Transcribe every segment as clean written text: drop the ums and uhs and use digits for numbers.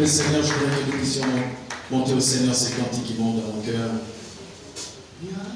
Le Seigneur, je voudrais que nous puissions monter au Seigneur ces cantiques qui montent dans mon cœur. Yahweh,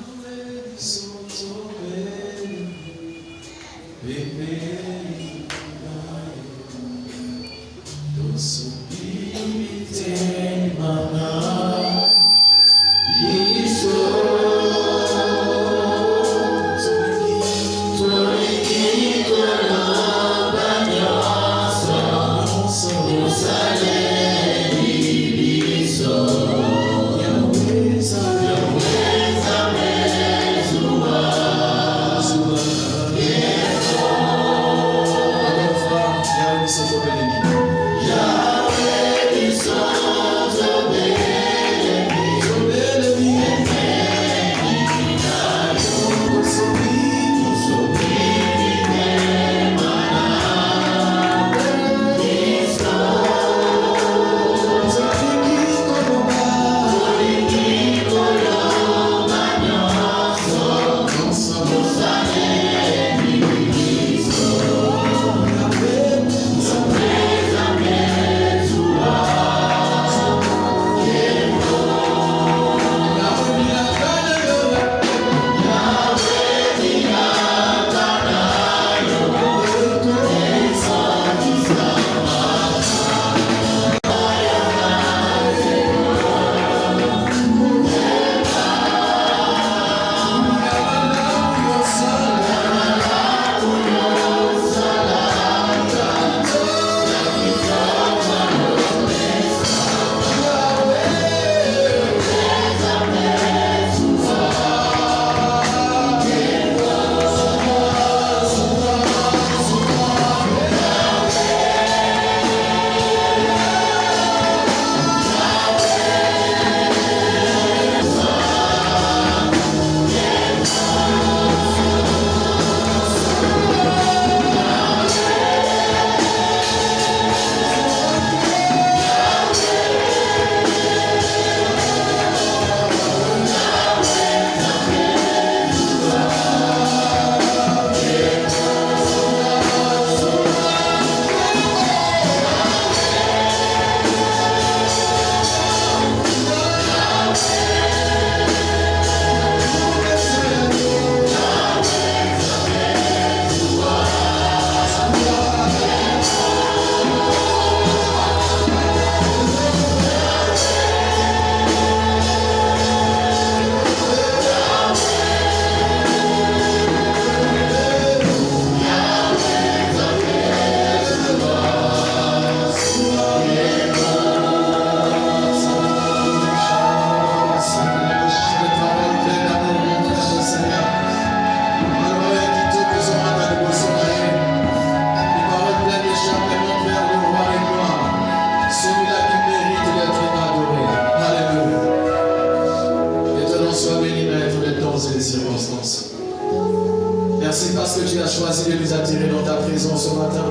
Merci parce que tu as choisi de nous attirer dans ta présence ce matin.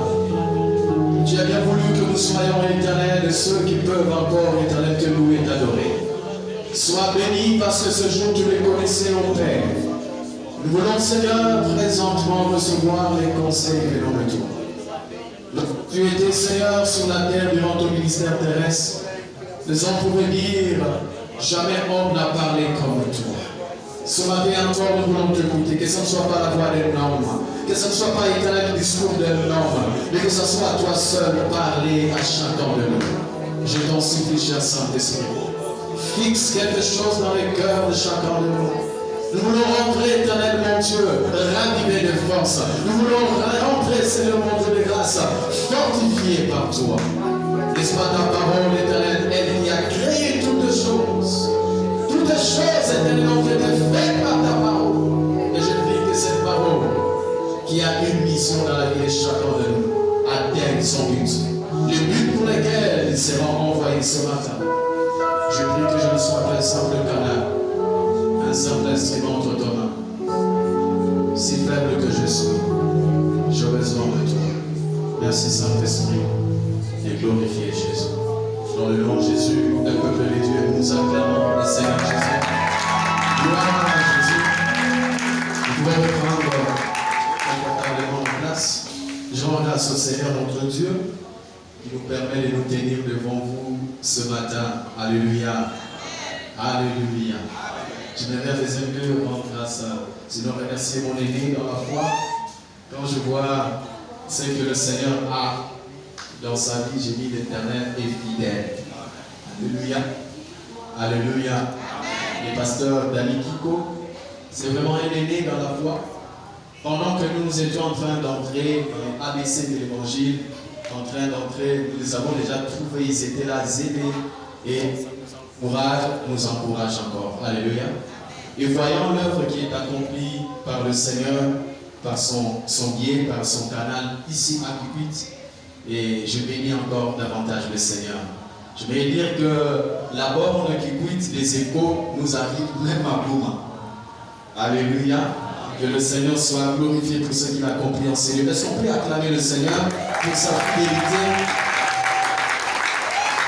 Tu as bien voulu que nous soyons éternels, ceux qui peuvent encore, éternel, te louer et t'adorer. Sois béni parce que ce jour tu les connaissais, ô Père. Nous voulons, Seigneur, présentement recevoir les conseils que l'on de toi. Tu étais, Seigneur, sur la terre durant ton ministère terrestre. Les hommes pouvaient dire, jamais homme n'a parlé comme toi. Ce matin encore, nous voulons t'écouter, que ce ne soit pas la voix d'un homme, que ce ne soit pas éternel le discours d'un homme, mais que ce soit toi seul parler à chacun de nous. Je t'en supplie, cher Saint-Esprit. Fixe quelque chose dans les cœurs de chacun de nous. Nous voulons rentrer, éternel mon Dieu, ravivé de force. Nous voulons rentrer, Seigneur mon Dieu de grâce, fortifié par toi. N'est-ce pas ta parole, éternel, elle qui a créé toutes choses. Toutes choses, éternel, ont été faites par ta parole. Et je prie que cette parole, qui a une mission dans la vie de chacun de nous, atteigne son but. Le but pour lequel ils seront envoyés ce matin. Je prie que je ne sois pas un simple canal, un simple instrument entre tes mains. Si faible que je suis, j'aurais Merci Saint-Esprit et glorifiez Jésus. Dans le nom de Jésus, le peuple de Dieu, nous acclamons le Seigneur Jésus. Gloire à Jésus. Vous pouvez reprendre confortablement en place. Je rends grâce au Seigneur notre Dieu qui nous permet de nous tenir devant vous ce matin. Alléluia. Alléluia. Je n'aimerais faire mieux rendre grâce, sinon remercier mon aîné dans la foi. Quand je vois ce que le Seigneur a dans sa vie, j'ai dit l'Éternel est fidèle. Alléluia. Alléluia. Le pasteur Dali Kiko, c'est vraiment un aîné dans la foi. Pendant que nous étions en train d'entrer dans l'ABC de l'Évangile, nous les avons déjà trouvés, ils étaient là, zélés, et courage nous encourage encore. Alléluia. Et voyant l'œuvre qui est accomplie par le Seigneur, par son biais, par son canal, ici à Kipit, et je bénis encore davantage le Seigneur. Je vais dire que la borne qui quitte les échos nous arrive même à Bouma. Alléluia. Que le Seigneur soit glorifié pour ce qu'il a accompli en ces lieux. Est-ce qu'on peut acclamer le Seigneur pour sa fidélité?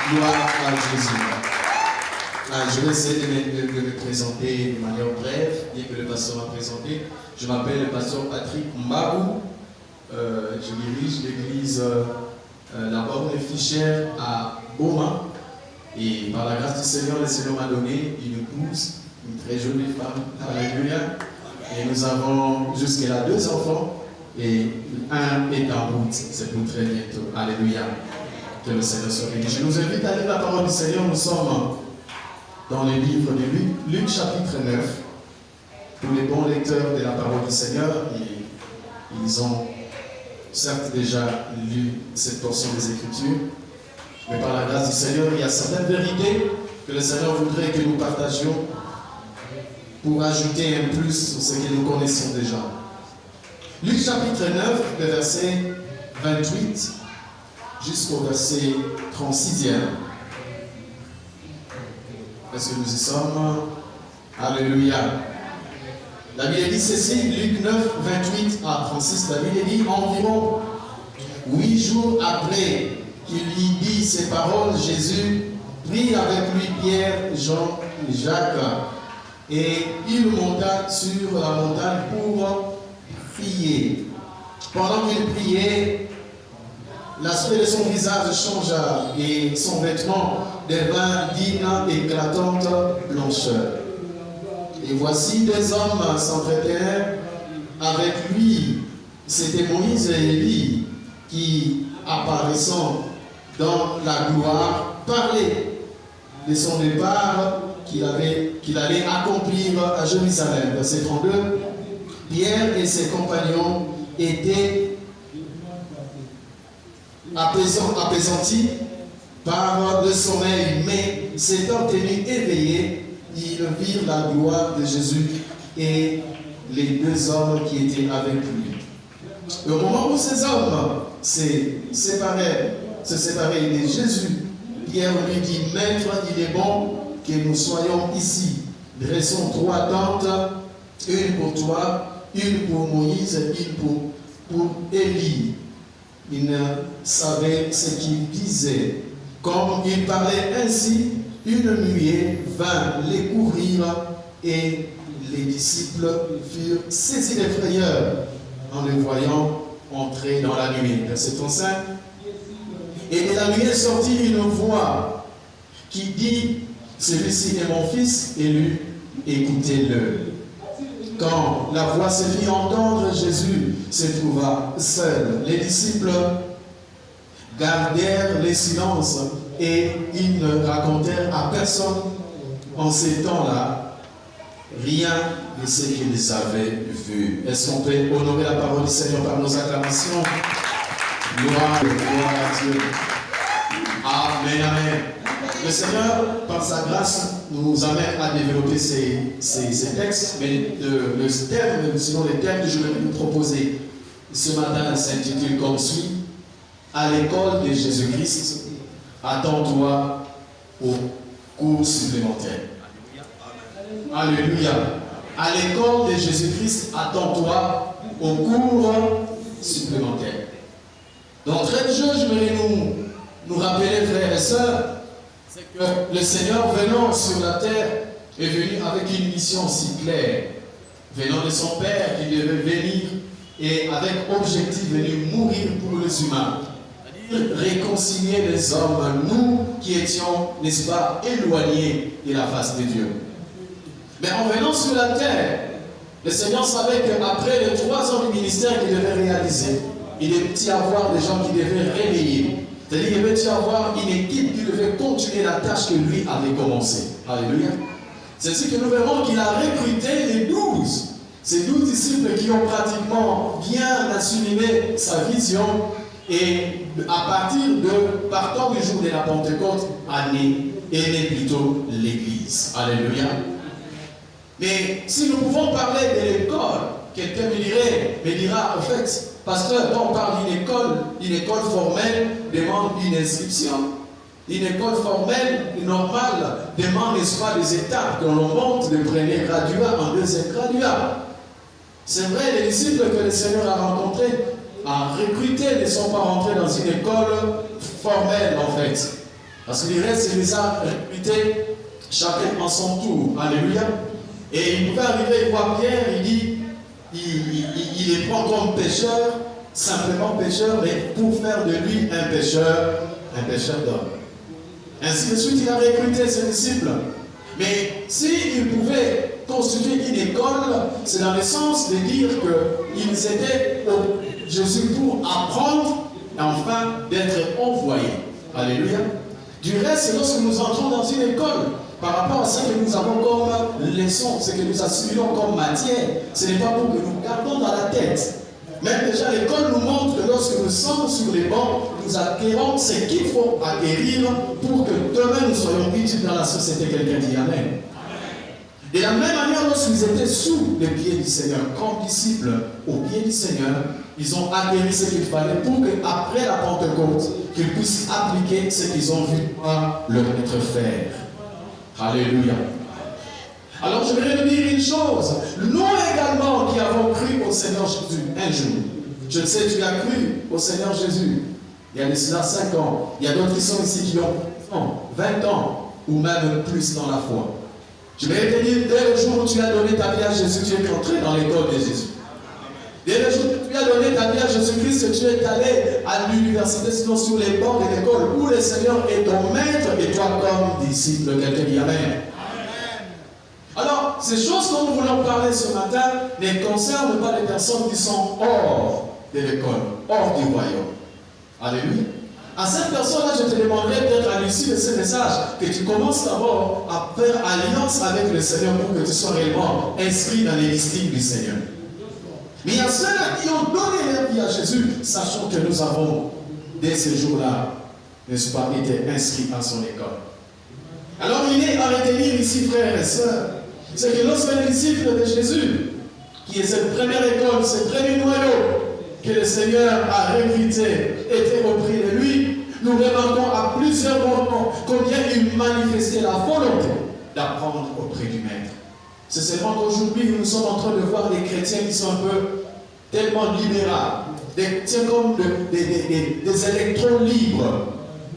Gloire à Jésus. Je vais essayer de me présenter de manière brève, bien que le pasteur m'a présenté. Je m'appelle le pasteur Patrick Mbabou. Je dirige l'église La Borne Fichère à Bouma. Et par la grâce du Seigneur, le Seigneur m'a donné une épouse, une très jolie femme. Alléluia. Et nous avons jusqu'à 2 enfants et un est en route. C'est pour très bientôt. Alléluia. Que le Seigneur soit béni. Je nous invite à lire la parole du Seigneur. Nous sommes dans le livre de Luc, Luc chapitre 9. Pour les bons lecteurs de la parole du Seigneur, ils ont certes déjà lu cette portion des Écritures, mais par la grâce du Seigneur, il y a certaines vérités que le Seigneur voudrait que nous partagions pour ajouter un plus sur ce que nous connaissons déjà. Luc chapitre 9, le verset 28 jusqu'au verset 36e. Est-ce que nous y sommes? Alléluia. La Bible dit ceci, Luc 9, 28 à 36, la Bible dit environ 8 jours après qu'il y dit ces paroles, Jésus prit avec lui Pierre, Jean et Jacques, et il monta sur la montagne pour prier. Pendant qu'il priait, l'aspect de son visage changea et son vêtement devint d'une éclatante blancheur. Et voici des hommes s'entretenaient avec lui. C'était Moïse et Élie qui, apparaissant dans la gloire, parlaient de son départ qu'il allait accomplir à Jérusalem. Verset 32. Pierre et ses compagnons étaient apaisantis par le sommeil, mais s'étant tenus éveillés, ils virent la gloire de Jésus et les 2 hommes qui étaient avec lui. Au moment où ces hommes se séparaient de Jésus, Pierre lui dit, Maître, il est bon que nous soyons ici. Dressons 3 tentes, une pour toi, une pour Moïse, une pour Élie. Il ne savait ce qu'il disait. Comme il parlait ainsi, une nuée vint les couvrir et les disciples furent saisis de frayeur en le voyant entrer dans la nuée. Verset 35. Et de la nuée sortit une voix qui dit, celui-ci est mon fils élu, écoutez-le. Quand la voix se fit entendre, Jésus se trouva seul. Les disciples gardèrent le silence et ils ne racontèrent à personne en ces temps-là rien de ce qu'ils avaient vu. Est-ce qu'on peut honorer la parole du Seigneur par nos acclamations? Gloire à Dieu. Amen, amen. Le Seigneur, par sa grâce, nous amène à développer ces textes, mais le thème, sinon les thèmes que je vais vous proposer ce matin s'intitule comme suit: à l'école de Jésus-Christ, attends-toi au cours supplémentaire. Alléluia. À l'école de Jésus-Christ, attends-toi au cours supplémentaire. D'entrée de jeu, j'aimerais nous rappeler, frères et sœurs, c'est que le Seigneur venant sur la terre est venu avec une mission si claire. Venant de son Père qui devait venir et avec objectif venir mourir pour les humains. C'est-à-dire réconcilier les hommes, nous qui étions, n'est-ce pas, éloignés de la face de Dieu. Mais en venant sur la terre, le Seigneur savait qu'après les 3 ans du ministère qu'il devait réaliser, il devait y avoir des gens qui devaient réveiller. C'est-à-dire qu'il devait y avoir une équipe qui devait continuer la tâche que lui avait commencée. Alléluia. C'est ainsi que nous verrons qu'il a recruté les 12. Ces 12 disciples qui ont pratiquement bien assimilé sa vision et partant du jour de la Pentecôte, est né plutôt l'Église. Alléluia. Mais si nous pouvons parler de l'école, quelqu'un me dira, en fait, pasteur, quand on parle d'une école formelle demande une inscription. Une école formelle, normale, demande, n'est-ce pas, des étapes que l'on monte de premier graduat en deuxième graduat. C'est vrai, les disciples que le Seigneur a rencontrés, a recrutés, ne sont pas rentrés dans une école formelle, en fait. Parce qu'il reste, il les a recrutés chacun en son tour. Alléluia. Et il pouvait arriver, il voit Pierre, il dit, il les prend comme pécheurs, simplement pécheurs, mais pour faire de lui un pécheur d'homme. Ainsi de suite, il a recruté ses disciples. Mais s'il pouvait constituer une école, c'est dans le sens de dire qu'ils étaient au Jésus pour apprendre et enfin d'être envoyés. Alléluia. Du reste, lorsque nous entrons dans une école, par rapport à ce que nous avons comme leçon, ce que nous assimilons comme matière, ce n'est pas pour que nous gardons dans la tête. Même déjà l'école nous montre que lorsque nous sommes sur les bancs, nous acquérons ce qu'il faut acquérir pour que demain nous soyons utiles dans la société. Quelqu'un dit Amen. De la même manière, lorsqu'ils étaient sous les pieds du Seigneur, comme disciples aux pieds du Seigneur, ils ont acquéri ce qu'il fallait pour qu'après la Pentecôte, qu'ils puissent appliquer ce qu'ils ont vu par leur maître faire. Alléluia. Alors je vais vous dire une chose. Nous également qui avons cru au Seigneur Jésus un jour. Je ne sais, tu as cru au Seigneur Jésus. Il y a de cela 5 ans. Il y a d'autres qui sont ici qui ont 20 ans ou même plus dans la foi. Je vais te dire, dès le jour où tu as donné ta vie à Jésus, tu es entré dans l'école de Jésus. Dès le jour où tu as donné ta vie à Jésus-Christ, tu es allé à l'université, sinon sur les bords de l'école, où le Seigneur est ton maître et toi comme disciple. Quelqu'un dit Amen. Alors, ces choses dont nous voulons parler ce matin ne concernent pas les personnes qui sont hors de l'école, hors du royaume. Alléluia. À cette personne-là, je te demanderai peut-être à l'issue de ce message que tu commences d'abord à faire alliance avec le Seigneur pour que tu sois réellement inscrit dans les listings du Seigneur. Mais il y a ceux-là qui ont donné leur vie à Jésus, sachant que nous avons, dès ce jour-là, n'est-ce pas, été inscrits à son école. Alors il est à retenir ici, frères et sœurs, c'est que lorsque les disciples de Jésus, qui est cette première école, ce premier noyau que le Seigneur a recruté, était auprès de lui, nous remarquons à plusieurs moments combien il manifestait la volonté d'apprendre auprès du Maître. C'est seulement qu'aujourd'hui, nous sommes en train de voir des chrétiens qui sont un peu tellement libéraux, des électrons libres.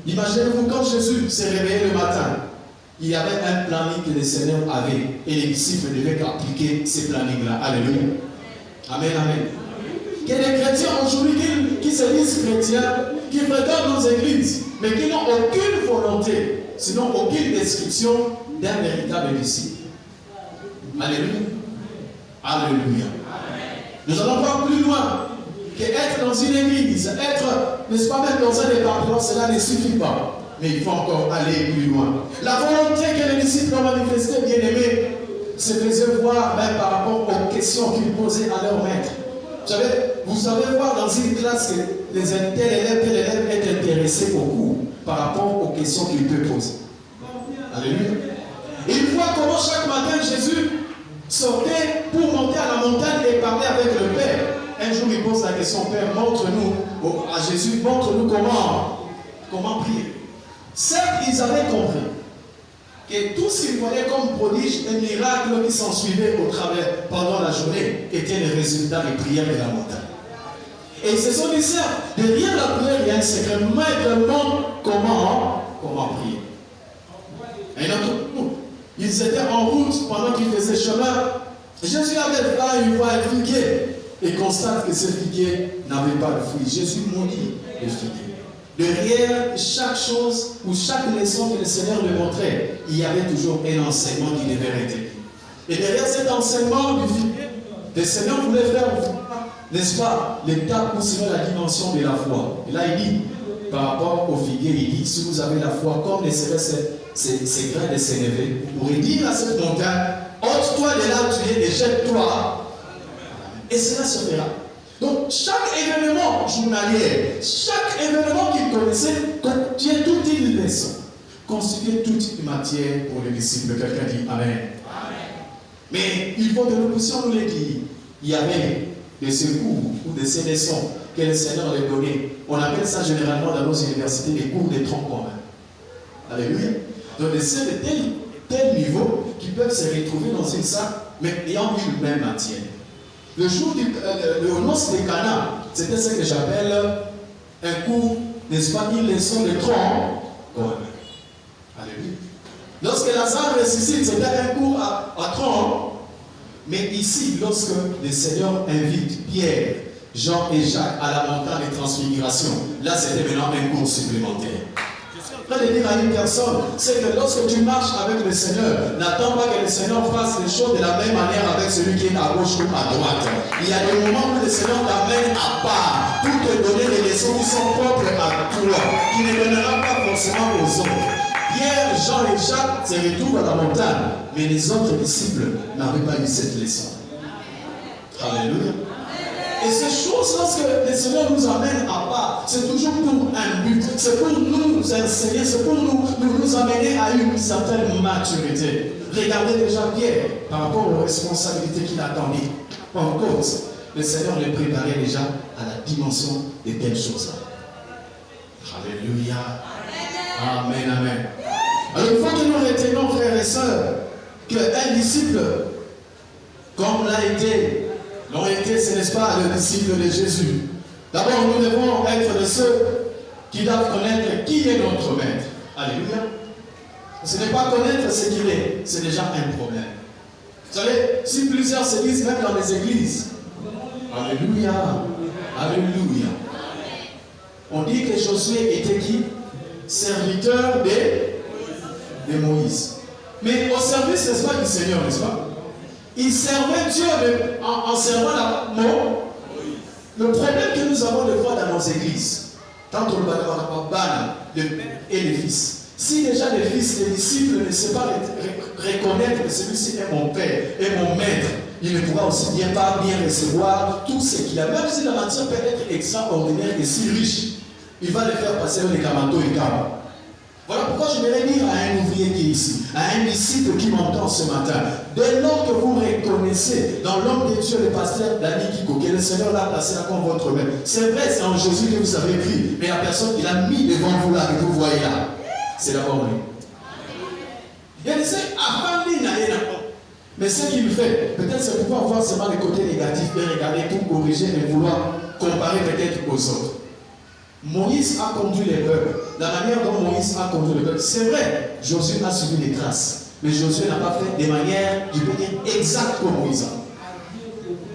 Imaginez-vous quand Jésus s'est réveillé le matin, il y avait un planning que le Seigneur avait et les disciples devaient appliquer ces plannings-là. Alléluia. Amen, amen. Il y a des chrétiens aujourd'hui qui se disent chrétiens, qui fréquentent nos églises, mais qui n'ont aucune volonté, sinon aucune description d'un véritable disciple. Alléluia. Alléluia. Nous allons voir plus loin qu'être dans une église, être, n'est-ce pas, même dans un département, cela ne suffit pas. Mais il faut encore aller plus loin. La volonté que les disciples ont manifestée, bien aimés, se faisait voir même par rapport aux questions qu'ils posaient à leur maître. Vous savez voir dans une classe que les élèves étaient intéressés au cours par rapport aux questions qu'ils peuvent poser. Alléluia. Il voit comment chaque matin Jésus sortait pour monter à la montagne et parler avec le Père. Un jour il pose la question, Père, montre-nous, à Jésus, montre-nous comment prier. Certes, ils avaient compris que tout ce qu'ils voyaient comme prodige et miracles qui s'ensuivaient au travers pendant la journée étaient les résultats des prières de la montagne. Et ils se sont dit ça. Derrière la prière, il y a un secret. Maître montre comment prier. Et donc, ils étaient en route pendant qu'ils faisaient chemin. Jésus avait là, il voit un figuier et constate que ce figuier n'avait pas de fruits. Jésus maudit le figuier. Derrière chaque chose ou chaque leçon que le Seigneur lui montrait, il y avait toujours un enseignement qui devait être. Et derrière cet enseignement du figuier, le Seigneur voulait faire, n'est-ce pas, l'étape ou sinon la dimension de la foi. Et là, il dit, par rapport au figuier, il dit, si vous avez la foi, comme les ces grains de s'élever, vous pourrez dire à cette montagne, ôte-toi de là, tu es et jette-toi. Et cela se fera. Donc, chaque événement journalier, chaque événement qu'il connaissait, constituait toute une leçon, constituait toute une matière pour les disciples. Quelqu'un dit Amen. Amen. Mais il faut que nous puissions nous le dire. Il y avait des secours ou des leçons que le Seigneur les donnait. On appelle ça généralement dans nos universités des cours de tronc commun. Alléluia. Donc, des sœurs de tel niveau qui peuvent se retrouver dans une salle, mais ayant eu le même matière. Le jour le noces de Cana, c'était ce que j'appelle un cours, n'est-ce pas, une leçon de tronc commun. Alléluia. Lorsque Lazare ressuscite, c'était un cours à tronc. Mais ici, lorsque le Seigneur invite Pierre, Jean et Jacques à la montagne de transfiguration, là c'était maintenant un cours supplémentaire. Je suis en train de dire à une personne, c'est que lorsque tu marches avec le Seigneur, n'attends pas que le Seigneur fasse les choses de la même manière avec celui qui est à gauche ou à droite. Il y a des moments où le Seigneur t'amène à part pour te donner des leçons qui sont propres à toi, qui ne donnera pas forcément aux autres. Pierre, Jean et Jacques se retrouvent à la montagne, mais les autres disciples n'avaient pas eu cette leçon. Alléluia. Et ces choses, lorsque le Seigneur nous amène à part, c'est toujours pour un but, c'est pour nous enseigner, c'est pour nous amener à une certaine maturité. Regardez déjà Pierre par rapport aux responsabilités qu'il attendait. En cause, le Seigneur les préparait déjà à la dimension de telles choses-là. Alléluia. Amen, amen. Alors il faut que nous retenons, frères et sœurs, qu'un disciple, comme l'ont été, ce n'est pas le disciple de Jésus. D'abord, nous devons être de ceux qui doivent connaître qui est notre maître. Alléluia. Ce n'est pas connaître ce qu'il est, c'est déjà un problème. Vous savez, si plusieurs se disent même dans les églises, Alléluia, Alléluia. On dit que Josué était qui? Serviteur de Moïse. Mais au service, n'est-ce pas, du Seigneur, n'est-ce pas? Il servait Dieu en servant la mort. Le problème que nous avons des fois dans nos églises, tant on le père et les fils. Si déjà les fils, les disciples ne savent pas reconnaître que celui-ci est mon père et mon maître, il ne pourra aussi bien recevoir tout ce qu'il a. Même si la matière peut être extraordinaire et si riche, il va le faire passer les camatos et camas. Voilà pourquoi je vais dire à un ouvrier qui est ici, à un disciple qui m'entend ce matin, dès lors que vous reconnaissez dans l'homme de Dieu, le pasteur Dani Kiko, que le Seigneur l'a placé là comme votre maître, c'est vrai, c'est en Jésus que vous avez pris, mais la personne qu'il a mis devant vous là, que vous voyez là, c'est d'abord lui. Il y a des gens, mais ce qu'il fait, peut-être c'est pouvoir voir seulement les côtés négatifs et regarder tout corriger et vouloir comparer peut-être aux autres. Moïse a conduit les peuples. La manière dont Moïse a conduit les peuples, c'est vrai, Josué a suivi les traces. Mais Josué n'a pas fait de manière, je peux dire, exacte comme Moïse.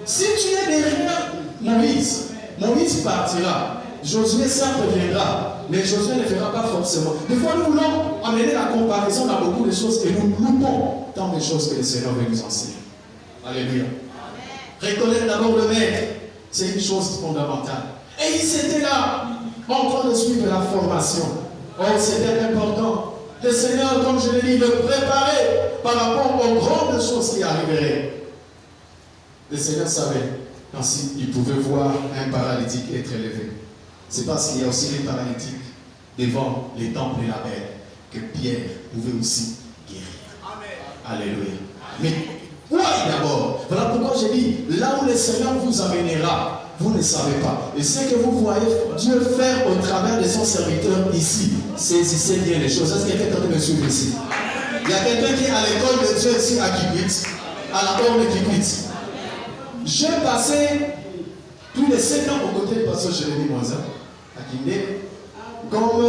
Si tu es derrière Moïse partira. Josué certes viendra, mais Josué ne fera pas forcément. Des fois, nous voulons amener la comparaison dans beaucoup de choses et nous loupons tant de choses que le Seigneur veut nous enseigner. Alléluia. Reconnaître d'abord le maître, c'est une chose fondamentale. Et ils étaient là, en train de suivre la formation. Oh, c'était important. Le Seigneur, comme je l'ai dit, le préparait par rapport aux grandes choses qui arriveraient. Le Seigneur savait, ainsi, il pouvait voir un paralytique être élevé. C'est parce qu'il y a aussi les paralytiques devant les temples et la mer que Pierre pouvait aussi guérir. Amen. Alléluia. Mais, oui, d'abord. Voilà pourquoi j'ai dit, là où le Seigneur vous amènera, vous ne savez pas. Et ce que vous voyez Dieu faire au travers de son serviteur ici, saisissez bien les choses. Est-ce qu'il y a quelqu'un qui me suit ici? Il y a quelqu'un qui est à l'école de Dieu ici à Kikwit, à la borne de Kikwit. J'ai passé Plus de 7 ans aux côtés du pasteur Jérémy Moisin, à Kindé, comme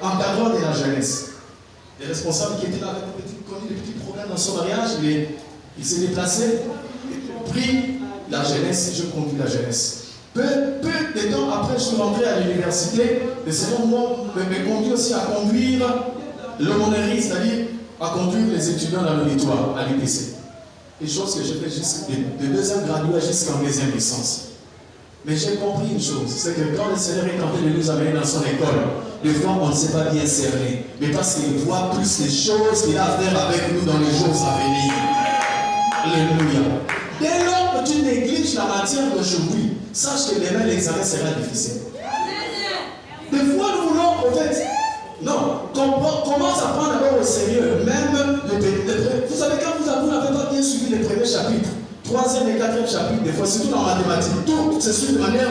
encadrant de la jeunesse. Les responsables qui étaient là avaient connu des petits problèmes dans son mariage, il s'est déplacé, pris la jeunesse, je conduis la jeunesse. Peu de temps après, je suis rentré à l'université, le Seigneur me conduit aussi à conduire l'aumônerie, c'est-à-dire à conduire les étudiants dans l'auditoire à l'UPC. Une chose que j'ai fait de deuxième graduat jusqu'en deuxième licence. Mais j'ai compris une chose, c'est que quand le Seigneur est en train de nous amener dans son école, des fois on ne sait pas bien cerner, mais parce qu'il voit plus les choses qu'il a à faire avec nous dans les jours à venir. Alléluia. Dès lors que tu négliges la matière d'aujourd'hui, sache que demain l'examen sera difficile. Des fois nous voulons peut-être, non, commence à prendre d'abord au sérieux, même vous savez quand vous n'avez pas bien suivi les premiers chapitres, 3e et 4e chapitre, des fois, surtout dans la mathématique, tout se suit de manière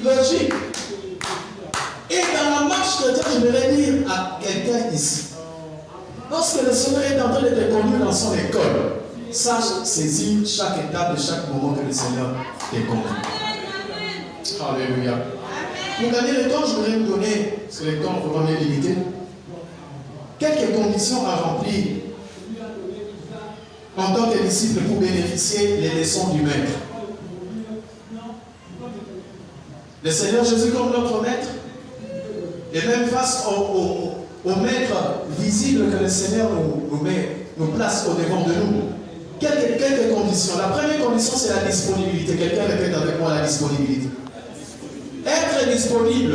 logique. Et dans la marche chrétienne, je voudrais dire à quelqu'un ici, lorsque le Seigneur est en train de te conduire dans son école, sache saisir chaque étape de chaque moment que le Seigneur te conduit. Alléluia. Pour gagner le temps, je voudrais vous donner, parce que le temps est vraiment limité, quelques conditions à remplir en tant que disciple pour bénéficier des leçons du Maître. Le Seigneur Jésus comme notre Maître, et même face au Maître visible que le Seigneur nous place au devant de nous. Quelques conditions. La première condition, c'est la disponibilité. Quelqu'un répète avec moi la disponibilité. Être disponible.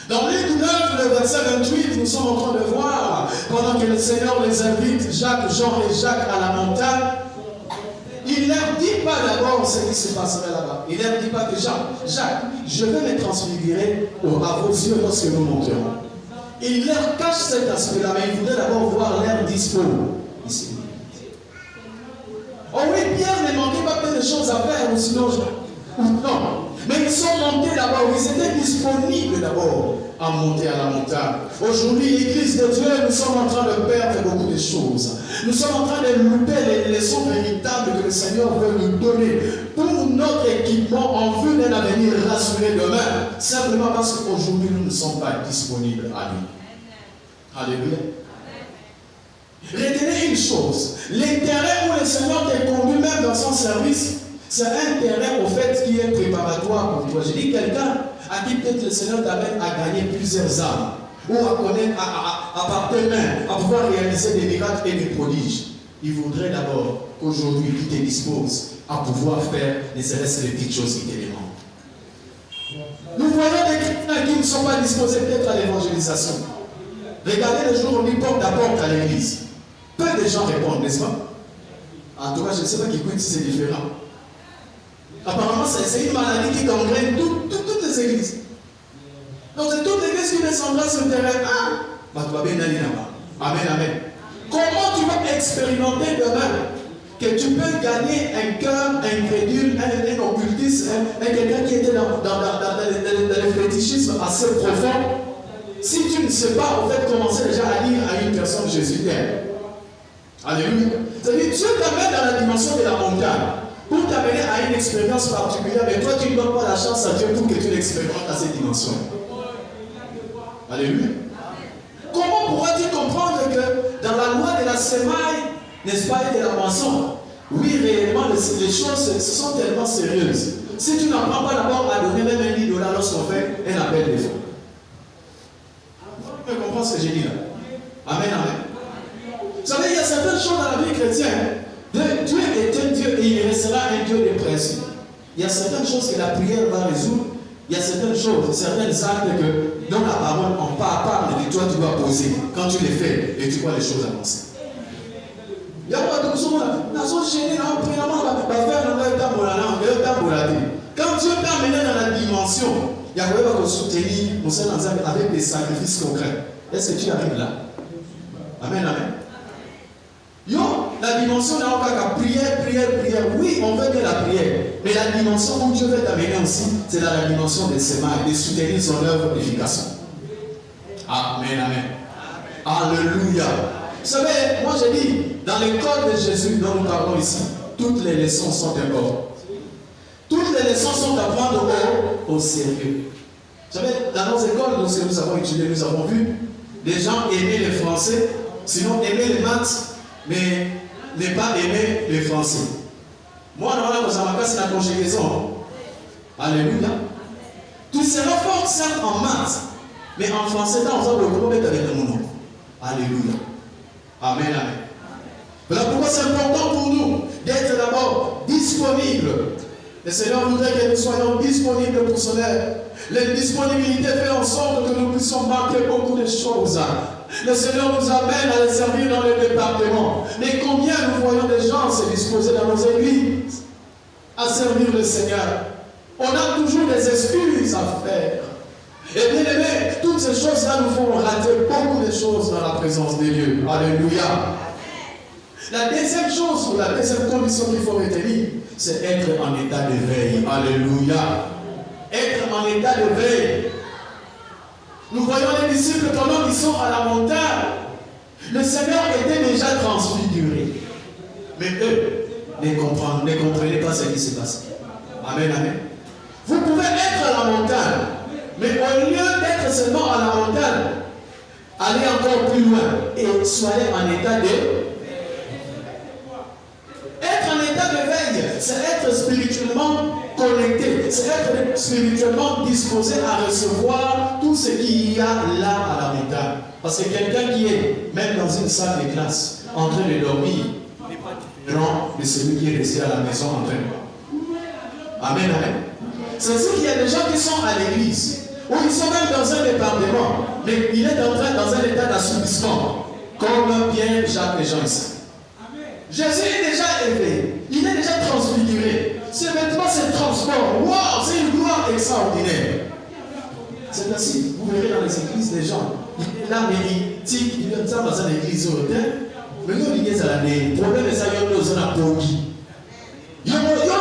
Dans Luc 9, le verset 28, nous sommes en train de voir, pendant que le Seigneur les invite, Jacques, Jean et Jacques à la montagne, il ne leur dit pas d'abord ce qui se passerait là-bas. Il ne leur dit pas que Jacques, je vais me transfigurer à vos yeux lorsque nous monterons. Il leur cache cet aspect-là, mais il voudrait d'abord voir leur dispo. Ici. Oh oui, Pierre ne manquait pas plein de choses à faire, ou sinon non. Mais ils sont montés d'abord, ils étaient disponibles d'abord à monter à la montagne. Aujourd'hui, l'Église de Dieu, nous sommes en train de perdre beaucoup de choses. Nous sommes en train de louper les leçons véritables que le Seigneur veut nous donner pour notre équipement en vue d'un avenir rassuré demain, simplement parce qu'aujourd'hui, nous ne sommes pas disponibles à lui. Alléluia. Retenez une chose, l'intérêt où le Seigneur te conduit même dans son service, c'est un terrain au fait qui est préparatoire pour toi. Je dis quelqu'un à qui peut-être le Seigneur t'amène à gagner plusieurs âmes, ou à connaître, à par tes mains, à pouvoir réaliser des miracles et des prodiges. Il voudrait d'abord qu'aujourd'hui tu te disposes à pouvoir faire ne serait-ce que les petites choses qui te demandent. Nous voyons des chrétiens qui ne sont pas disposés peut-être à l'évangélisation. Regardez le jour où on dit porte à porte à l'église. Peu de gens répondent, n'est-ce pas? En tout cas, je ne sais pas qui écoute si c'est différent. Apparemment, c'est une maladie qui gangrène toutes les églises. Donc, c'est toute l'église qui descendra sur le terrain. Ah, tu vas bien aller là-bas. Amen, amen. Comment tu vas expérimenter demain que tu peux gagner un cœur incrédule, un occultiste, quelqu'un qui était dans le fétichisme assez profond, si tu ne sais pas, en fait, commencer déjà à dire à une personne Jésus t'aime. Alléluia. C'est-à-dire, Dieu t'amène dans la dimension de la montagne pour t'amener à une expérience particulière, mais toi, tu ne donnes pas la chance à Dieu pour que tu l'expérimentes à cette dimension. Alléluia. Comment pourras-tu comprendre que dans la loi de la semaille, n'est-ce pas, et de la moisson, oui, réellement, les choses ce sont tellement sérieuses. Si tu n'apprends pas d'abord à donner même $1 000 lorsqu'on fait un appel de fonds. Tu comprends ce que j'ai dit là? Amen, amen. Vous savez, il y a certaines choses dans la vie chrétienne. Dieu est un Dieu et il restera un Dieu de principe. Il y a certaines choses que la prière va résoudre. Il y a certaines choses, certains actes que dans la parole, on parle et toi tu dois poser. Quand tu les fais, et tu vois les choses avancer. Il y a pas de choses quand Dieu t'a amené dans la dimension, il y a pas de soutenir avec des sacrifices concrets. Est-ce que tu arrives là? Amen, amen. Yo, la dimension n'a pas qu'à prière. Oui, on veut que la prière. Mais la dimension où Dieu veut t'amener aussi, c'est dans la dimension de semailles, de soutenir son œuvre d'efficacité. Amen, amen. Alléluia. Vous savez, moi j'ai dit, dans l'école de Jésus dont nous parlons ici, toutes les leçons sont importantes. Toutes les leçons sont à prendre au sérieux. Vous savez, dans nos écoles, nous avons étudié, nous avons vu, les gens aimaient les Français, sinon aimaient les maths, mais ne pas aimer les Français. Moi, dans la conjugaison. Alléluia. Tu seras fort, certes, en maths, mais en français, dans le comment mettre avec le nom. Alléluia. Amen, amen. Voilà pourquoi c'est important pour nous d'être d'abord disponibles. Le Seigneur voudrait que nous soyons disponibles pour son aide. La disponibilité fait en sorte que nous puissions marquer beaucoup de choses. Le Seigneur nous amène à le servir dans les départements. Mais combien nous voyons des gens se disposer dans nos églises à servir le Seigneur? On a toujours des excuses à faire. Et bien aimé, toutes ces choses-là nous font rater beaucoup de choses dans la présence de Dieu. Alléluia. La deuxième chose, ou la deuxième condition qu'il faut retenir, c'est être en état de veille. Alléluia. Être en état de veille. Nous voyons les disciples pendant qu'ils sont à la montagne. Le Seigneur était déjà transfiguré. Mais eux ne comprenaient pas ce qui se passe. Amen, amen. Vous pouvez être à la montagne, mais au lieu d'être seulement à la montagne, allez encore plus loin et soyez en état de... Être en état de veille, c'est être spirituellement connecté, c'est être spirituellement disposé à recevoir tout ce qu'il y a là à la montagne. Parce que quelqu'un qui est, même dans une salle de classe, en train de dormir, n'est pas différent de celui qui est resté à la maison en train de dormir. Amen, amen. C'est-à-dire qu'il y a des gens qui sont à l'église, ou ils sont même dans un département, mais il est en train dans un état d'assoupissement, comme Pierre, Jacques et Jean ici. Jésus est déjà élevé, il est déjà transfiguré. Ses vêtements se transforment. Waouh, c'est une gloire extraordinaire. C'est ainsi, vous verrez dans les églises des gens. Il est là, mais il tique, il est dans une église européenne. Mais nous, il est à l'année. Le problème est ça, il y a une zone à Pogi. Il y a une zone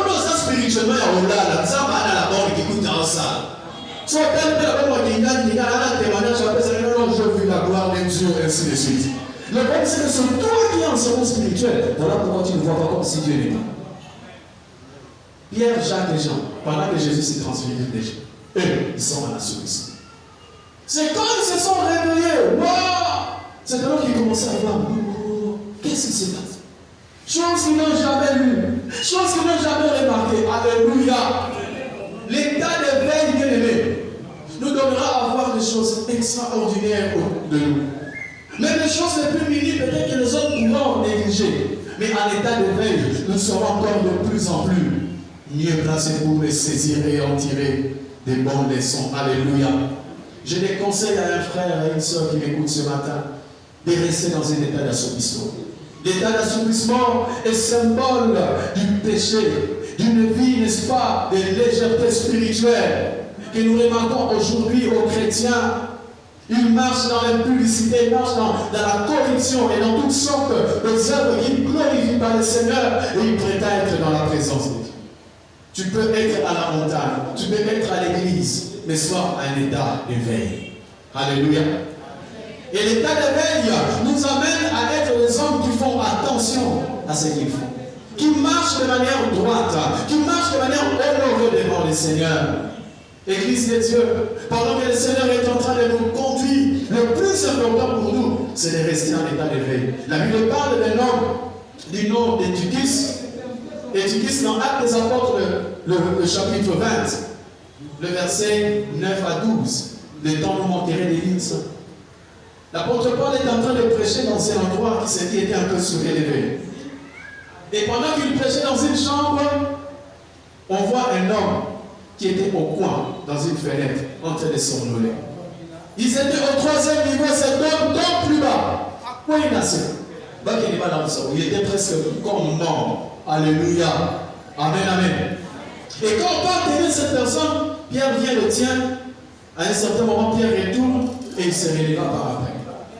spirituellement à Ola, ça va à la mort qui coûte dans ça. Soit tel que la qui gagne, il y a un témoignage, j'ai vu la gloire de Dieu, ainsi de suite. Le problème, c'est que c'est toi qui es en service spirituel. Voilà pourquoi tu ne vois pas comme si Dieu n'est pas. Pierre, Jacques et Jean, pendant que Jésus s'est transfiguré déjà, eux, ils sont à la solution. C'est quand ils se sont réveillés, waouh! C'est alors qu'ils commençaient à voir, qu'est-ce qui se passe? Chose qu'ils n'ont jamais vue, chose qu'ils n'ont jamais remarquée. Alléluia! L'état de veille bien-aimé nous donnera à voir des choses extraordinaires de nous. Même les choses les plus minimes, peut-être que les autres pourront négliger. Mais en état de veille, nous serons encore de plus en plus mieux placés pour les saisir et en tirer des bonnes leçons. Alléluia. Je déconseille à un frère et à une soeur qui m'écoutent ce matin de rester dans un état d'assoupissement. L'état d'assoupissement est symbole du péché, d'une vie, n'est-ce pas, de légèreté spirituelle que nous remarquons aujourd'hui aux chrétiens. Ils marchent dans l'impudicité, ils marchent dans la corruption et dans toutes sortes d'œuvres qui ne glorifient pas le Seigneur et ils prétendent être dans la présence de Dieu. Tu peux être à la montagne, tu peux être à l'église, mais sois à un état de veille. Alléluia. Et l'état de veille nous amène à être des hommes qui font attention à ce qu'ils font, qui marchent de manière droite, qui marchent de manière honorée devant le Seigneur. Église de Dieu, pendant que le Seigneur est en train de nous conduire, le plus important pour nous, c'est de rester en état de veille. La Bible parle d'un homme du nom d'Étychus. Étychus dans Actes des Apôtres, le chapitre 20, le verset 9 à 12. Le temps nous manquerait des lignes. L'apôtre Paul est en train de prêcher dans un endroit qui était un peu surélevé. Et pendant qu'il prêchait dans une chambre, on voit un homme qui était au coin, dans une fenêtre, en train de somnoler. Ils étaient au 3e niveau, cet homme donc plus bas. À quoi il nasait? Il était presque comme mort. Alléluia. Amen, amen. Et quand on parle de cette personne, Pierre vient le tient. À un certain moment, Pierre retourne et il se relèvera par après.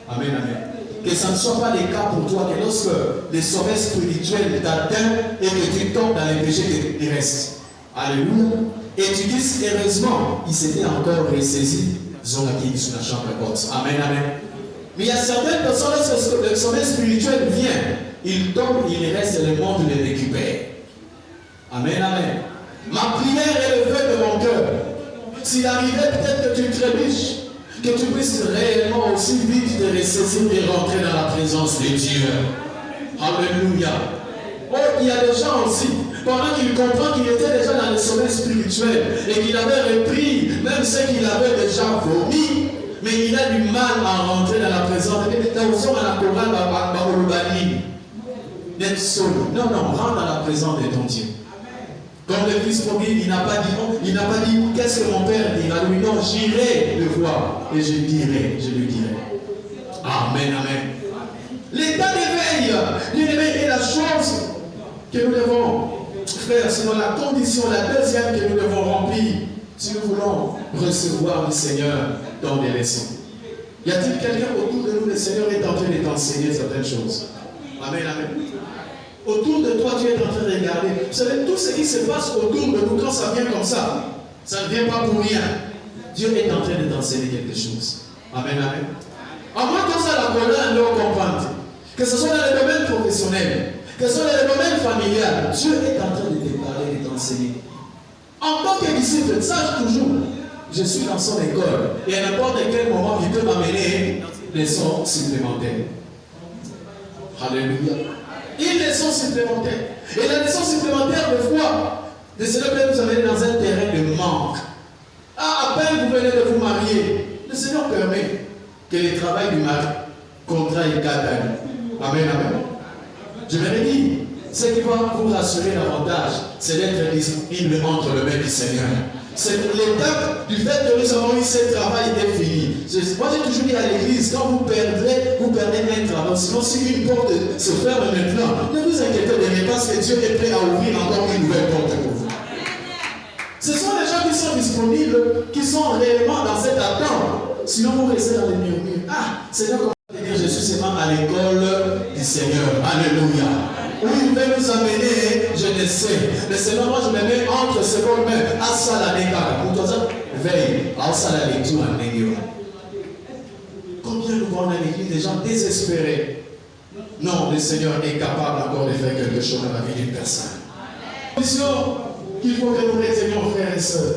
Amen, amen. Que ça ne soit pas le cas pour toi, que lorsque les sommets spirituels t'atteignent et que tu tombes dans les péchés, tu restes. Alléluia. Et tu dis, heureusement, il s'était encore ressaisi. Ils ont acquis sur la chambre haute. Amen, amen. Mais il y a certaines personnes, lorsque le sommet spirituel vient, il tombe, il reste, le monde le récupère. Amen, amen. Ma prière est le vœu de mon cœur. S'il arrivait peut-être que tu trébuches, que tu puisses réellement aussi vite te ressaisir et rentrer dans la présence de Dieu. Alléluia. Oh, il y a des gens aussi, pendant qu'il comprend qu'il était déjà dans le sommeil spirituel et qu'il avait repris même ce qu'il avait déjà vomi, mais il a du mal à rentrer dans la présence de Dieu. D'être seul. Non, rentre dans la présence de ton Dieu. Comme le fils prodigue, il n'a pas dit, qu'est-ce que mon père dira lui? Non, j'irai le voir et je lui dirai. Amen, amen. L'état d'éveil, bien-aimé, est la chose que nous devons faire, sinon la condition, la deuxième que nous devons remplir, si nous voulons recevoir le Seigneur dans des leçons. Y a-t-il quelqu'un autour de nous? Le Seigneur est en train de t'enseigner certaines choses. Amen, amen. Autour de toi, tu es en train de regarder. Vous savez, tout ce qui se passe autour de nous, quand ça vient comme ça ne vient pas pour rien. Dieu est en train de t'enseigner quelque chose. Amen, amen. En moins que ça, la colère ne comprend. Que ce soit dans le domaine professionnel, que ce soit dans le domaine familial, Dieu est en train de te parler et de t'enseigner. En tant que disciple, sache toujours, je suis dans son école et à n'importe quel moment, il peut m'amener des leçons supplémentaires. Alléluia. Une leçon supplémentaire. Et la leçon supplémentaire, de foi, le Seigneur peut nous amener dans un terrain de manque. À peine vous venez de vous marier, le Seigneur permet que le travail du mari contraille 4 années. Amen, amen. Je vais dire, ce qui va vous rassurer davantage, c'est d'être disponible entre les mains du Seigneur. C'est l'étape du fait que nous avons eu ce travail est fini. Moi j'ai toujours dit à l'église, quand vous perdez un travail. Sinon si une porte se ferme maintenant, ne vous inquiétez pas parce que Dieu est prêt à ouvrir encore une nouvelle porte pour vous. Ce sont les gens qui sont disponibles, qui sont réellement dans cette attente. Sinon vous restez dans les murmures. Ah, Seigneur, comment dire, je suis seulement à l'école du Seigneur. Alléluia. Où il veut nous amener, je ne sais. Mais Seigneur, moi je me mets entre ses bonnes mains. À ça la décale. Pour toi, veille. À ça la lecture en négatif. Combien nous voyons dans l'église des gens désespérés? Non, le Seigneur est capable encore de faire quelque chose dans la vie d'une personne. Condition qu'il faut que nous retenions, frères et sœurs,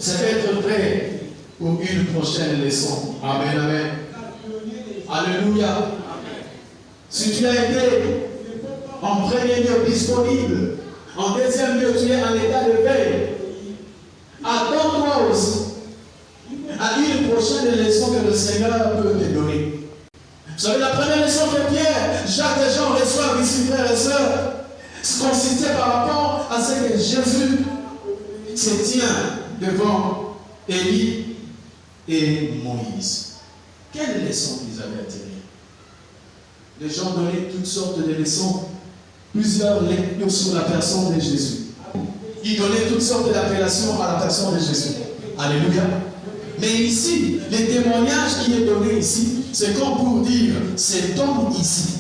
c'est d'être prêt pour une prochaine leçon. Amen, amen. Alléluia. Si tu as été en premier lieu disponible, en deuxième lieu tu es en état de veille, attends-toi aussi à une prochaine leçon que le Seigneur peut te donner. Vous savez, la première leçon que Pierre, Jacques et Jean reçoivent ici, frères et sœurs, consistait par rapport à ce que Jésus se tient devant Élie et Moïse. Quelle leçon ils avaient à tirer? Les gens donnaient toutes sortes de leçons, plusieurs lectures sur la personne de Jésus. Ils donnaient toutes sortes d'appellations à la personne de Jésus. Alléluia. Mais ici, le témoignage qui est donné ici, c'est comme pour dire, cet homme ici,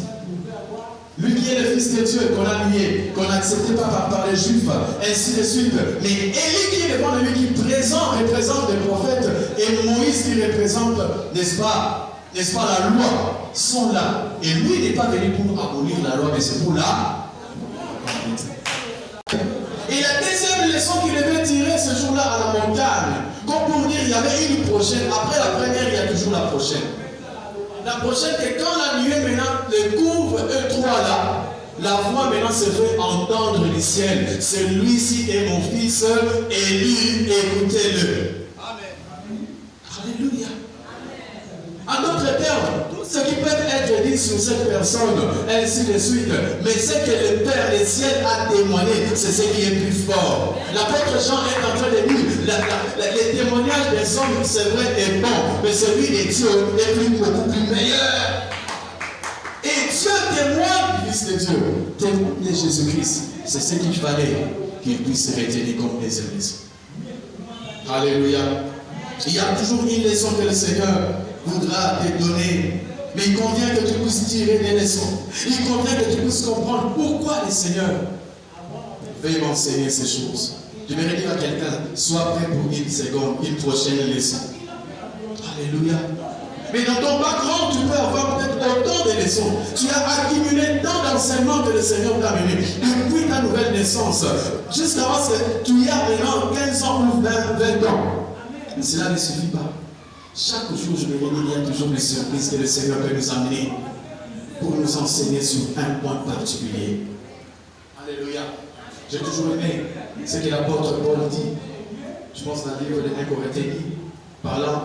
lui qui est le Fils de Dieu, qu'on a nié, qu'on n'acceptait pas par les Juifs, ainsi de suite. Mais Élie qui est devant lui, qui représente les prophètes, et Moïse qui représente, n'est-ce pas, la loi, sont là. Et lui n'est pas venu pour abolir la loi, mais c'est pour la. Et la deuxième leçon qu'il devait tirer ce jour-là à la montagne, comme pour dire, il y avait une prochaine. Après la première, il y a toujours la prochaine. La prochaine, c'est quand la nuée maintenant le couvre, eux trois là, la voix maintenant se fait entendre du ciel. Celui-ci est mon fils, élu, écoutez-le. Amen. Alléluia. En d'autres termes, tout ce qui peut être dit sur cette personne, ainsi de suite, mais ce que le Père des ciels a témoigné, c'est ce qui est plus fort. L'apôtre Jean est en train de dire, les témoignages des hommes, c'est vrai, est bon, mais celui de Dieu est beaucoup plus meilleur. Et Dieu témoigne du Fils de Dieu, témoigne Jésus-Christ. C'est ce qu'il fallait qu'il puisse retenir comme des leçons. Alléluia. Il y a toujours une leçon que le Seigneur voudra te donner. Mais il convient que tu puisses tirer des leçons. Il convient que tu puisses comprendre pourquoi le Seigneur veut m'enseigner ces choses. Je vais dire à quelqu'un, sois prêt pour une seconde, une prochaine leçon. Alléluia. Mais dans ton background, tu peux avoir peut-être autant de leçons. Tu as accumulé tant d'enseignements que le Seigneur t'a mené. Depuis ta nouvelle naissance, jusqu'à ce que tu y as maintenant 15 ans ou 20 ans. Mais cela ne suffit pas. Chaque jour, je me dis, il y a toujours des surprises que le Seigneur peut nous amener pour nous enseigner sur un point particulier. Alléluia. J'ai toujours aimé ce que l'apôtre Paul dit. Je pense dans le livre de 1 Corinthiens, parlant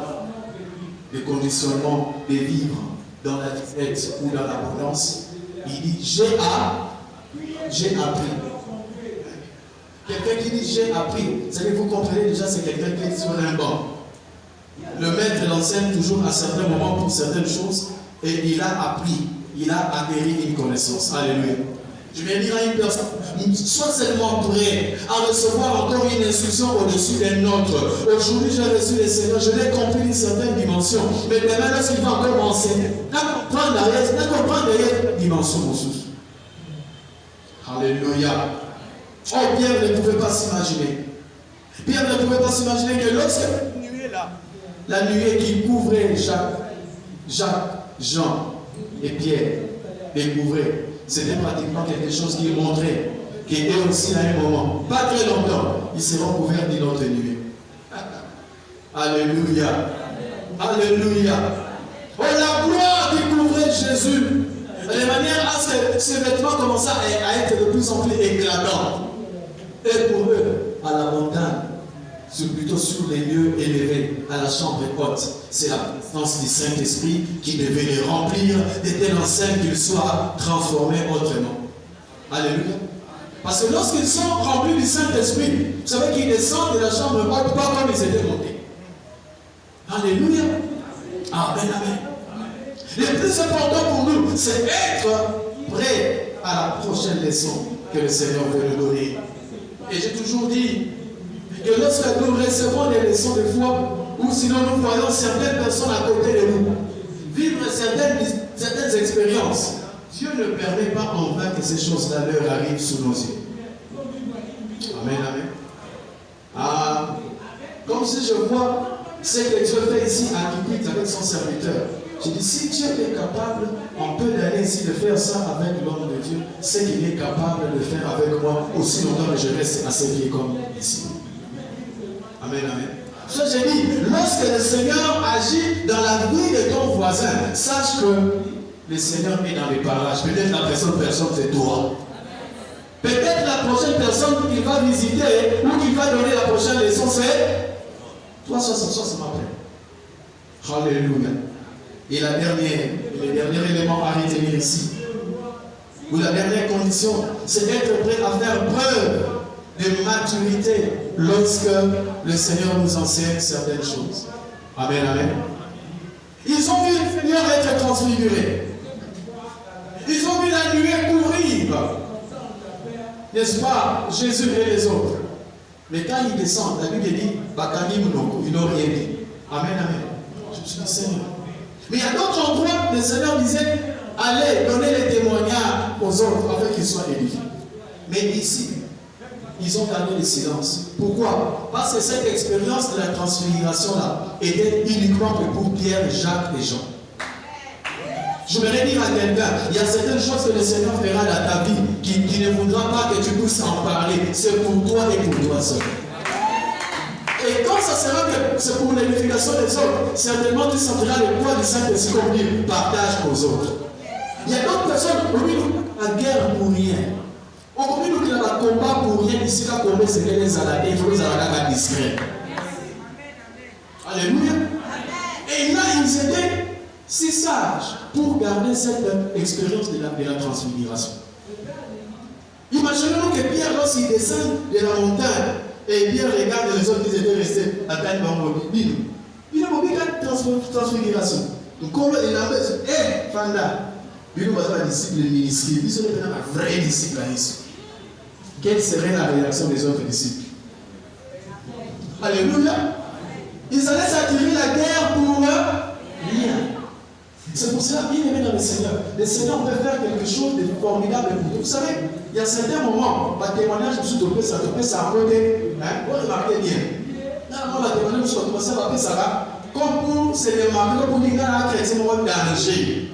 des conditionnements de vivre dans la disette ou dans l'abondance. Il dit, j'ai appris. Quelqu'un qui dit j'ai appris, c'est que vous comprenez déjà, c'est quelqu'un qui est sur un banc. Le maître l'enseigne toujours à certains moments pour certaines choses et il a appris, il a acquis une connaissance. Alléluia. Je vais dire à une personne, sois seulement prêt à recevoir encore une instruction au-dessus d'un autre. Aujourd'hui, j'ai reçu le Seigneur, je l'ai compris d'une certaine dimension. Mais demain, lorsqu'il va encore m'enseigner, n'a comprendre derrière dimension, mon souci. Alléluia. Oh, Pierre ne pouvait pas s'imaginer. Pierre ne pouvait pas s'imaginer que lorsque la nuée là, la nuée qui couvrait Jacques, Jean et Pierre, découvraient. C'était pratiquement quelque chose qui montrait qu'eux aussi à un moment, pas très longtemps, ils seront couverts d'une autre nuée. Alléluia. Alléluia. Oh, la gloire qui couvrait Jésus, de manière à ce que ces vêtements commençaient à être de plus en plus éclatants. Et pour eux, à la montagne, plutôt sur les lieux élevés, à la chambre haute, c'est la présence du Saint-Esprit qui devait les remplir de telle enseigne qu'ils soient transformés autrement. Alléluia. Parce que lorsqu'ils sont remplis du Saint-Esprit, vous savez qu'ils descendent de la chambre haute, pas comme ils étaient montés. Alléluia. Amen, amen. Le plus important pour nous, c'est être prêt à la prochaine leçon que le Seigneur veut nous donner. Et j'ai toujours dit que lorsque nous recevons des leçons de foi, ou sinon nous voyons certaines personnes à côté de nous vivre certaines expériences, Dieu ne permet pas en vain que ces choses-là leur arrivent sous nos yeux. Amen, amen. Ah, comme si je vois ce que Dieu fait ici à Kipit avec son serviteur. Je dis, si Dieu est capable, en peu d'années ici, de faire ça avec l'homme de Dieu, c'est qu'il est capable de faire avec moi aussi longtemps que je reste à ses pieds comme ici. Amen, amen. Ça, j'ai dit, lorsque le Seigneur agit dans la vie de ton voisin, sache que le Seigneur est dans les parages. Peut-être la prochaine personne, c'est toi. Peut-être la prochaine personne qu'il va visiter ou qu'il va donner la prochaine leçon, c'est toi, ça m'appelle. Alléluia. Et le dernier élément à retenir ici, ou la dernière condition, c'est d'être prêt à faire preuve de maturité lorsque le Seigneur nous enseigne certaines choses. Amen, amen. Ils ont vu le Seigneur être transfiguré. Ils ont vu la nuée couvrir, n'est-ce pas, Jésus et les autres. Mais quand ils descendent, la Bible dit, ils n'ont rien dit. Amen, amen. Je me suis dit, Seigneur. Mais il y a d'autres endroits, le Seigneur disait, allez, donnez les témoignages aux autres afin qu'ils soient édifiés. Mais ici, ils ont gardé le silence. Pourquoi? Parce que cette expérience de la transfiguration-là était uniquement pour Pierre, Jacques et Jean. Je voudrais dire à quelqu'un, il y a certaines choses que le Seigneur fera dans ta vie qui ne voudra pas que tu puisses en parler. C'est pour toi et pour toi seul. Et quand ça sera que c'est pour l'édification des autres, certainement tu sentiras le poids du Saint-Esprit comme il partage aux autres. Il y a d'autres personnes, oui, la guerre pour rien. On comprend qu'il y a un combat pour rien ici, là, comme c'est que les aladés, il faut les aladés discrets. Alléluia. Et là, ils étaient si sages pour garder cette expérience de la transfiguration. Imaginez-nous que Pierre, lorsqu'il descend de la montagne, et Pierre regarde les autres qui étaient restés à taille bambou. Il a oublié la transfiguration. Donc, comme il a dit, Fanda, il va être un disciple ministre, il serait un vrai disciple ici. Quelle serait la réaction des autres disciples? Alléluia. Ils allaient s'attirer la guerre pour rien. C'est pour cela, bien aimé dans le Seigneur peut faire quelque chose de formidable pour nous. Vous savez, il y a certains moments, ma témoignage, je me suis topé ça a rodé. Vous remarquez bien. Normalement, ma témoignage, je me suis topé ça va. comme pour se démarquer, comme pour dire qu'il y a un chrétien danger.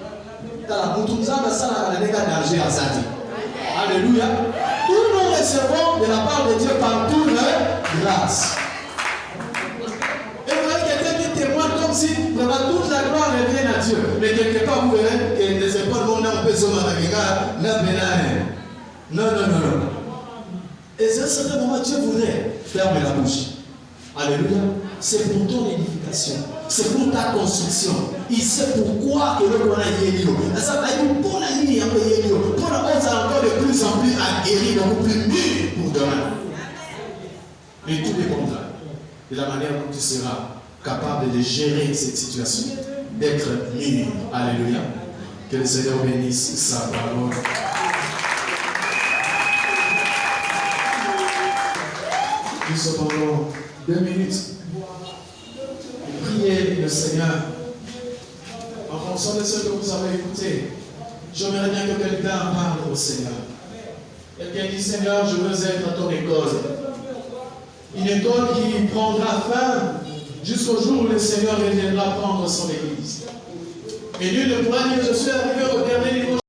Dans la Moutoumza, ça n'a pas de danger à Zati. Alléluia. Tout nous recevons de la part de Dieu par toute grâce. Et vous voyez quelqu'un qui témoigne comme si vraiment toute la gloire revient à Dieu. Mais quelque part, vous verrez que des épaules, on peut se marier. Non. Et c'est un certain moment, Dieu voudrait fermer la bouche. Alléluia. C'est pour ton édification. C'est pour ta construction. Il sait pourquoi que l'on a yélio. Ça va être pour la ligne un peu yélio. Pour la chose encore de plus en plus aguerri, donc plus mûr pour demain. Et tout dépendra de la manière dont tu seras capable de gérer cette situation, d'être mûr. Alléluia. Que le Seigneur bénisse sa parole. Nous sommes pendant 2 minutes. Priez le Seigneur. En fonction de ce que vous avez écouté, j'aimerais bien que quelqu'un parle au Seigneur. Quelqu'un dit, Seigneur, je veux être à ton école. Une école qui prendra fin jusqu'au jour où le Seigneur reviendra prendre son église. Et nul ne pourra dire, je suis arrivé au dernier niveau.